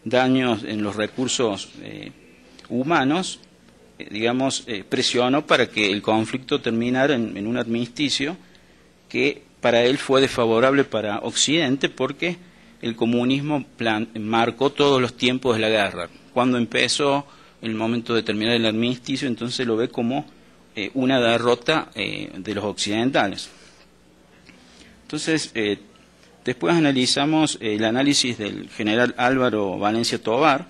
daños en los recursos humanos, presionó para que el conflicto terminara en un armisticio que para él fue desfavorable para Occidente porque el comunismo marcó todos los tiempos de la guerra. Cuando empezó el momento de terminar el armisticio, entonces lo ve como una derrota de los occidentales. Entonces, después analizamos el análisis del general Álvaro Valencia Tovar,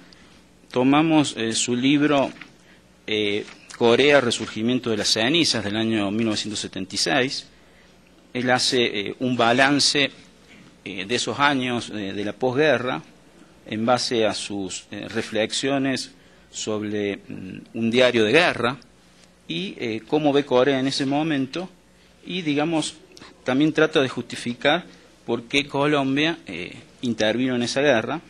tomamos su libro Corea, Resurgimiento de las Cenizas, del año 1976, él hace un balance de esos años de la posguerra en base a sus reflexiones sobre un diario de guerra y cómo ve Corea en ese momento y, también trata de justificar por qué Colombia intervino en esa guerra.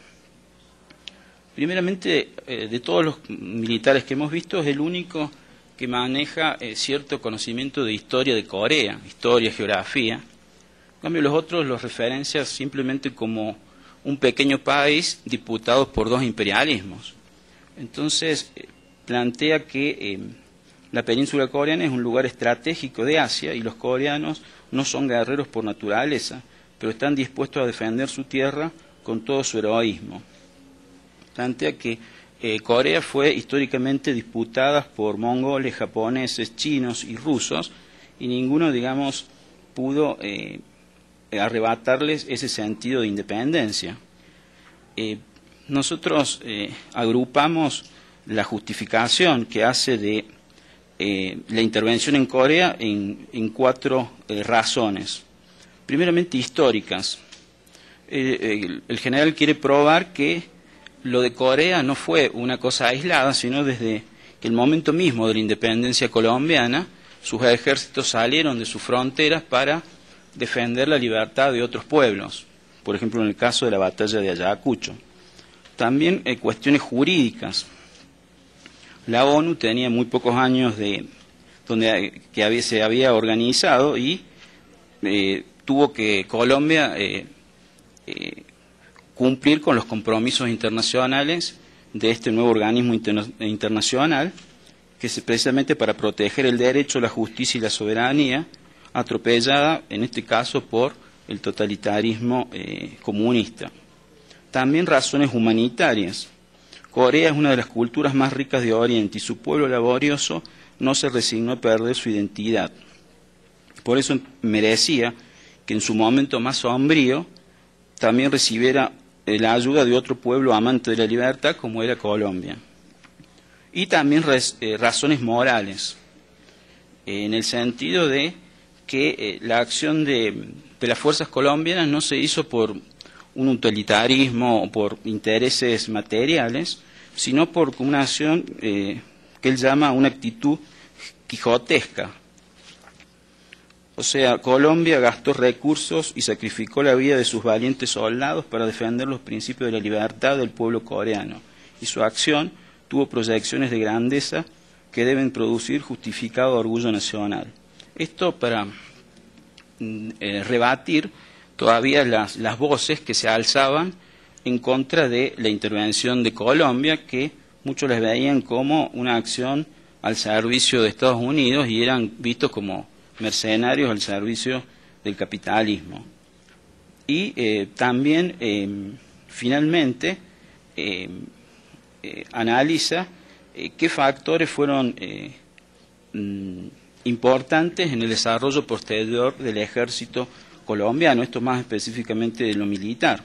Primeramente, de todos los militares que hemos visto, es el único que maneja cierto conocimiento de historia de Corea, historia, geografía. En cambio, los otros los referencian simplemente como un pequeño país disputado por dos imperialismos. Entonces, plantea que la península coreana es un lugar estratégico de Asia y los coreanos no son guerreros por naturaleza, pero están dispuestos a defender su tierra con todo su heroísmo. Plantea que Corea fue históricamente disputada por mongoles, japoneses, chinos y rusos, y ninguno, pudo arrebatarles ese sentido de independencia. Nosotros agrupamos la justificación que hace de la intervención en Corea en cuatro razones. Primeramente, históricas. El general quiere probar que lo de Corea no fue una cosa aislada, sino desde el momento mismo de la independencia colombiana, sus ejércitos salieron de sus fronteras para defender la libertad de otros pueblos, por ejemplo en el caso de la batalla de Ayacucho. También cuestiones jurídicas. La ONU tenía muy pocos años se había organizado y tuvo que Colombia cumplir con los compromisos internacionales de este nuevo organismo internacional, que es precisamente para proteger el derecho, la justicia y la soberanía, atropellada en este caso por el totalitarismo comunista. También razones humanitarias. Corea es una de las culturas más ricas de Oriente y su pueblo laborioso no se resignó a perder su identidad. Por eso merecía que en su momento más sombrío también recibiera la ayuda de otro pueblo amante de la libertad como era Colombia. Y también razones morales, en el sentido de que la acción de las fuerzas colombianas no se hizo por un utilitarismo o por intereses materiales, sino por una acción que él llama una actitud quijotesca. O sea, Colombia gastó recursos y sacrificó la vida de sus valientes soldados para defender los principios de la libertad del pueblo coreano, y su acción tuvo proyecciones de grandeza que deben producir justificado orgullo nacional. Esto para rebatir todavía las voces que se alzaban en contra de la intervención de Colombia, que muchos les veían como una acción al servicio de Estados Unidos y eran vistos como mercenarios al servicio del capitalismo. Y también, finalmente, analiza qué factores fueron importantes en el desarrollo posterior del ejército colombiano, esto más específicamente de lo militar.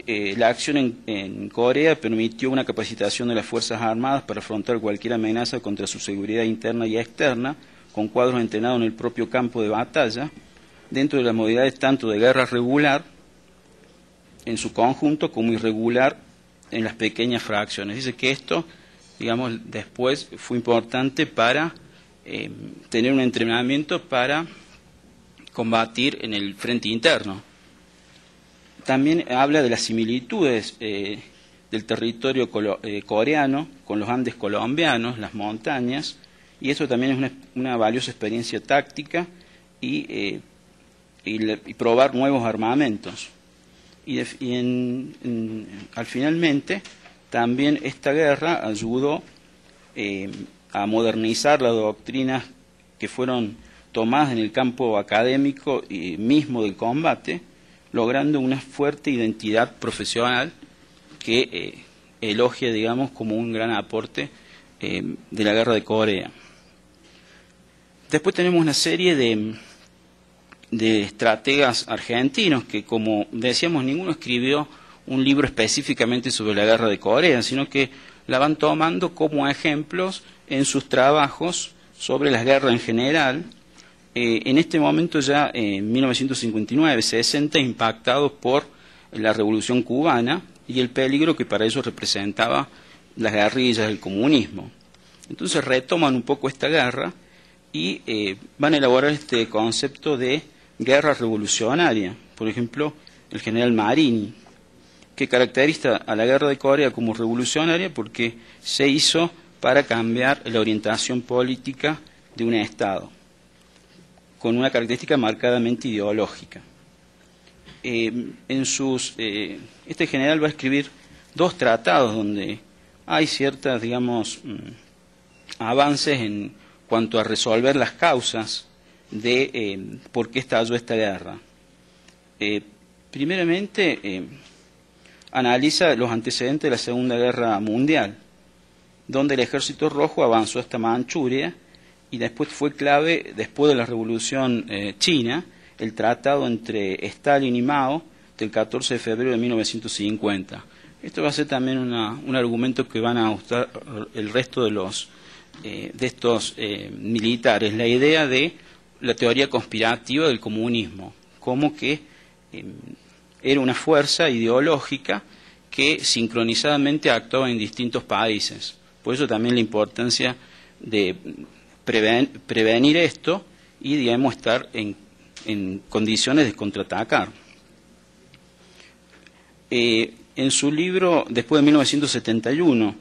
La acción en Corea permitió una capacitación de las Fuerzas Armadas para afrontar cualquier amenaza contra su seguridad interna y externa, con cuadros entrenados en el propio campo de batalla, dentro de las modalidades tanto de guerra regular en su conjunto como irregular en las pequeñas fracciones. Dice que esto, después fue importante para tener un entrenamiento para combatir en el frente interno. También habla de las similitudes del territorio coreano con los Andes colombianos, las montañas, y eso también es una valiosa experiencia táctica y probar nuevos armamentos. Y en finalmente también esta guerra ayudó a modernizar las doctrinas que fueron tomadas en el campo académico y mismo del combate, logrando una fuerte identidad profesional que elogia, digamos, como un gran aporte de la guerra de Corea. Después tenemos una serie de estrategas argentinos que, como decíamos, ninguno escribió un libro específicamente sobre la guerra de Corea, sino que la van tomando como ejemplos en sus trabajos sobre las guerras en general. En este momento ya en 1959, 60, impactados por la Revolución Cubana y el peligro que para ellos representaba las guerrillas del comunismo. Entonces retoman un poco esta guerra y van a elaborar este concepto de guerra revolucionaria. Por ejemplo, el general Marini, que caracteriza a la guerra de Corea como revolucionaria porque se hizo para cambiar la orientación política de un Estado, con una característica marcadamente ideológica. Este general va a escribir 2 tratados donde hay ciertas, digamos, avances en cuanto a resolver las causas de por qué estalló esta guerra. Primeramente, analiza los antecedentes de la Segunda Guerra Mundial, donde el Ejército Rojo avanzó hasta Manchuria y después fue clave, después de la Revolución China, el tratado entre Stalin y Mao del 14 de febrero de 1950. Esto va a ser también un argumento que van a usar el resto de estos militares, la idea de la teoría conspirativa del comunismo, como que era una fuerza ideológica que sincronizadamente actuaba en distintos países. Por eso también la importancia de prevenir esto y, digamos, estar en condiciones de contraatacar. En su libro, después de 1971,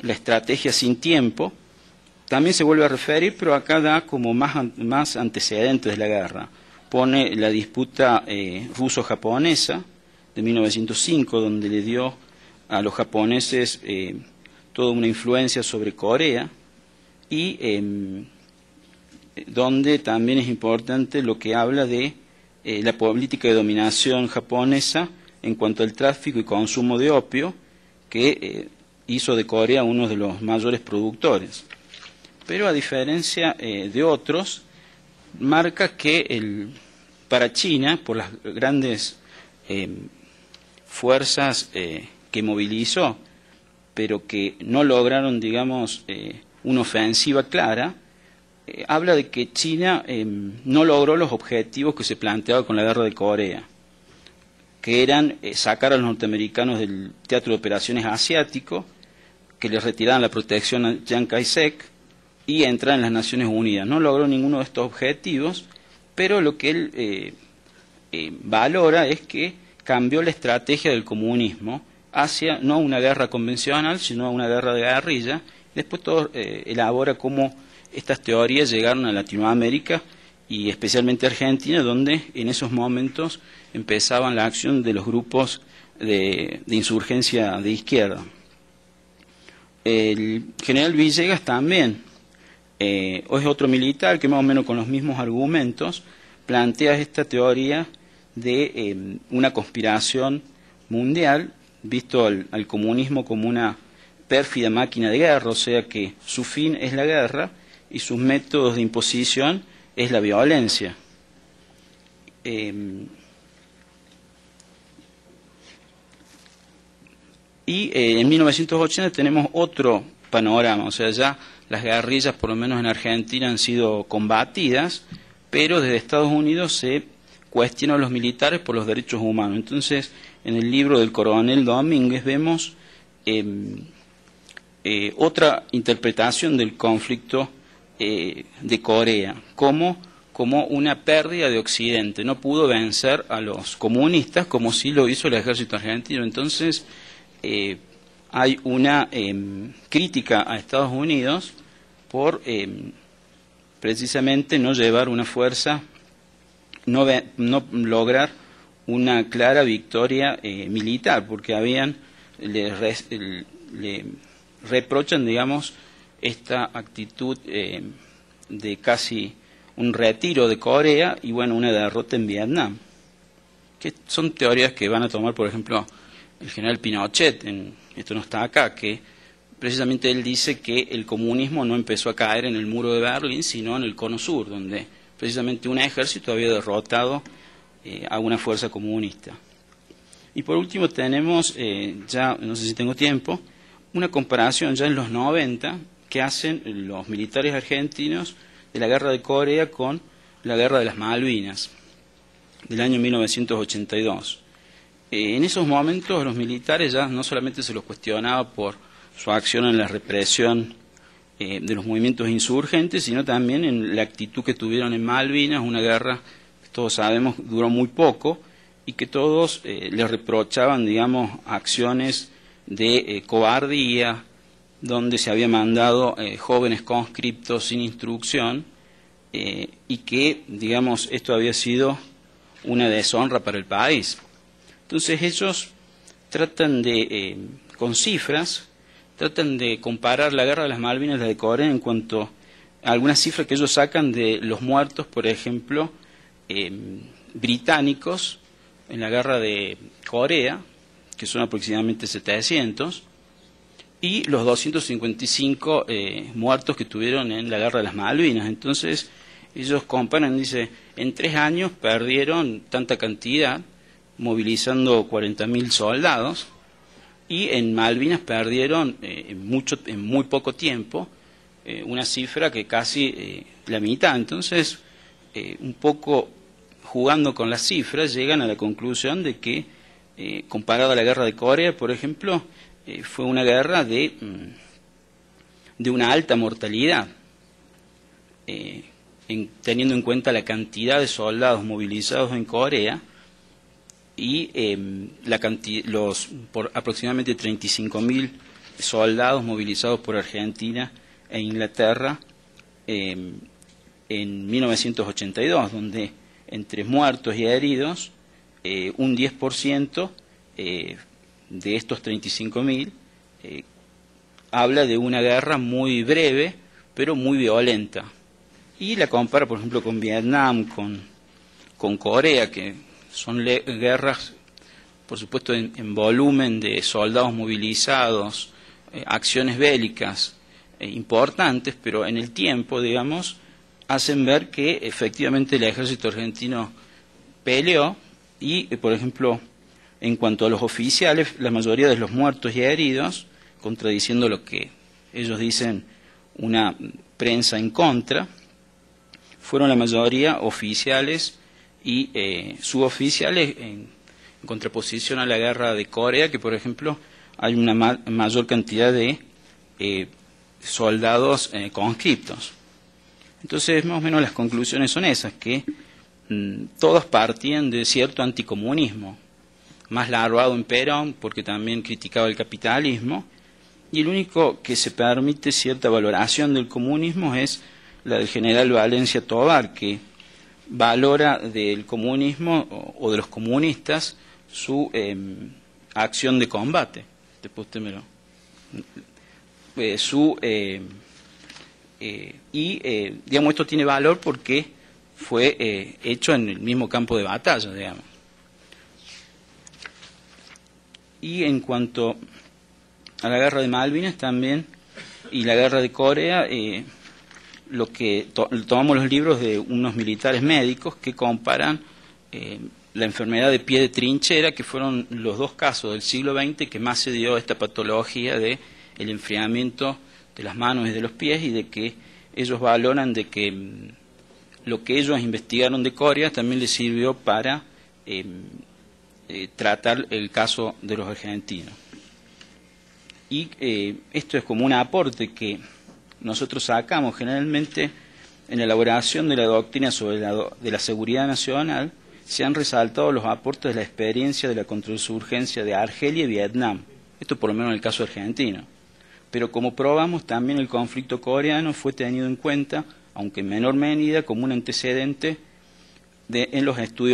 La estrategia sin tiempo, también se vuelve a referir, pero acá da como más antecedentes de la guerra. Pone la disputa ruso-japonesa de 1905, donde le dio a los japoneses toda una influencia sobre Corea, y donde también es importante lo que habla de la política de dominación japonesa en cuanto al tráfico y consumo de opio, que hizo de Corea uno de los mayores productores. Pero a diferencia de otros, marca que para China, por las grandes fuerzas que movilizó, pero que no lograron, digamos, una ofensiva clara, habla de que China no logró los objetivos que se planteaba con la guerra de Corea, que eran sacar a los norteamericanos del teatro de operaciones asiático, que les retiraran la protección a Chiang Kai-shek y entrar en las Naciones Unidas. No logró ninguno de estos objetivos, pero lo que él valora es que cambió la estrategia del comunismo hacia no una guerra convencional, sino a una guerra de guerrilla. Después todo elabora cómo estas teorías llegaron a Latinoamérica y especialmente a Argentina, donde en esos momentos empezaban la acción de los grupos de insurgencia de izquierda. El general Villegas también, es otro militar que más o menos con los mismos argumentos plantea esta teoría de una conspiración mundial, visto al comunismo como una pérfida máquina de guerra, o sea que su fin es la guerra y sus métodos de imposición es la violencia. Y en 1980 tenemos otro panorama, o sea, ya las guerrillas, por lo menos en Argentina, han sido combatidas, pero desde Estados Unidos se cuestionan a los militares por los derechos humanos. Entonces, en el libro del coronel Domínguez vemos otra interpretación del conflicto de Corea, como una pérdida de Occidente. No pudo vencer a los comunistas como sí lo hizo el ejército argentino. Entonces, hay una crítica a Estados Unidos por precisamente no llevar una fuerza, no lograr una clara victoria militar, porque habían le reprochan, digamos, esta actitud de casi un retiro de Corea y, bueno, una derrota en Vietnam, que son teorías que van a tomar, por ejemplo, el general Pinochet, esto no está acá, que precisamente él dice que el comunismo no empezó a caer en el muro de Berlín, sino en el Cono Sur, donde precisamente un ejército había derrotado a una fuerza comunista. Y por último tenemos, ya no sé si tengo tiempo, una comparación ya en los 90 que hacen los militares argentinos de la guerra de Corea con la guerra de las Malvinas del año 1982. En esos momentos los militares ya no solamente se los cuestionaba por su acción en la represión de los movimientos insurgentes, sino también en la actitud que tuvieron en Malvinas, una guerra que todos sabemos duró muy poco y que todos les reprochaban, digamos, acciones de cobardía, donde se había mandado jóvenes conscriptos sin instrucción y que, digamos, esto había sido una deshonra para el país. Entonces ellos tratan de, con cifras, tratan de comparar la guerra de las Malvinas y la de Corea en cuanto a algunas cifras que ellos sacan de los muertos, por ejemplo, británicos en la guerra de Corea, que son aproximadamente 700, y los 255 muertos que tuvieron en la guerra de las Malvinas. Entonces ellos comparan, dice, en 3 años perdieron tanta cantidad, movilizando 40.000 soldados, y en Malvinas perdieron en muy poco tiempo una cifra que casi la mitad. Entonces, un poco jugando con las cifras, llegan a la conclusión de que, comparado a la guerra de Corea, por ejemplo, fue una guerra de una alta mortalidad, teniendo en cuenta la cantidad de soldados movilizados en Corea y por aproximadamente 35.000 soldados movilizados por Argentina e Inglaterra en 1982, donde entre muertos y heridos, un 10% de estos 35.000 habla de una guerra muy breve, pero muy violenta. Y la compara, por ejemplo, con Vietnam, con Corea, que son guerras, por supuesto, en volumen de soldados movilizados, acciones bélicas importantes, pero en el tiempo, digamos, hacen ver que efectivamente el ejército argentino peleó y, por ejemplo, en cuanto a los oficiales, la mayoría de los muertos y heridos, contradiciendo lo que ellos dicen una prensa en contra, fueron la mayoría oficiales y suboficiales en contraposición a la guerra de Corea, que por ejemplo hay una mayor cantidad de soldados conscriptos. Entonces, más o menos las conclusiones son esas, que todos partían de cierto anticomunismo, más larvado en Perón, porque también criticaba el capitalismo, y el único que se permite cierta valoración del comunismo es la del general Valencia Tovar, que valora del comunismo o de los comunistas su acción de combate. Después usted me lo... digamos, esto tiene valor porque fue hecho en el mismo campo de batalla, digamos. Y en cuanto a la guerra de Malvinas también y la guerra de Corea, lo que tomamos los libros de unos militares médicos que comparan la enfermedad de pie de trinchera, que fueron los dos casos del siglo XX que más se dio esta patología de el enfriamiento de las manos y de los pies, y de que ellos valoran de que lo que ellos investigaron de Corea también les sirvió para tratar el caso de los argentinos. Y esto es como un aporte que nosotros sacamos generalmente en la elaboración de la doctrina sobre de la seguridad nacional. Se han resaltado los aportes de la experiencia de la contrainsurgencia de Argelia y Vietnam, esto por lo menos en el caso argentino. Pero como probamos, también el conflicto coreano fue tenido en cuenta, aunque en menor medida, como un antecedente en los estudios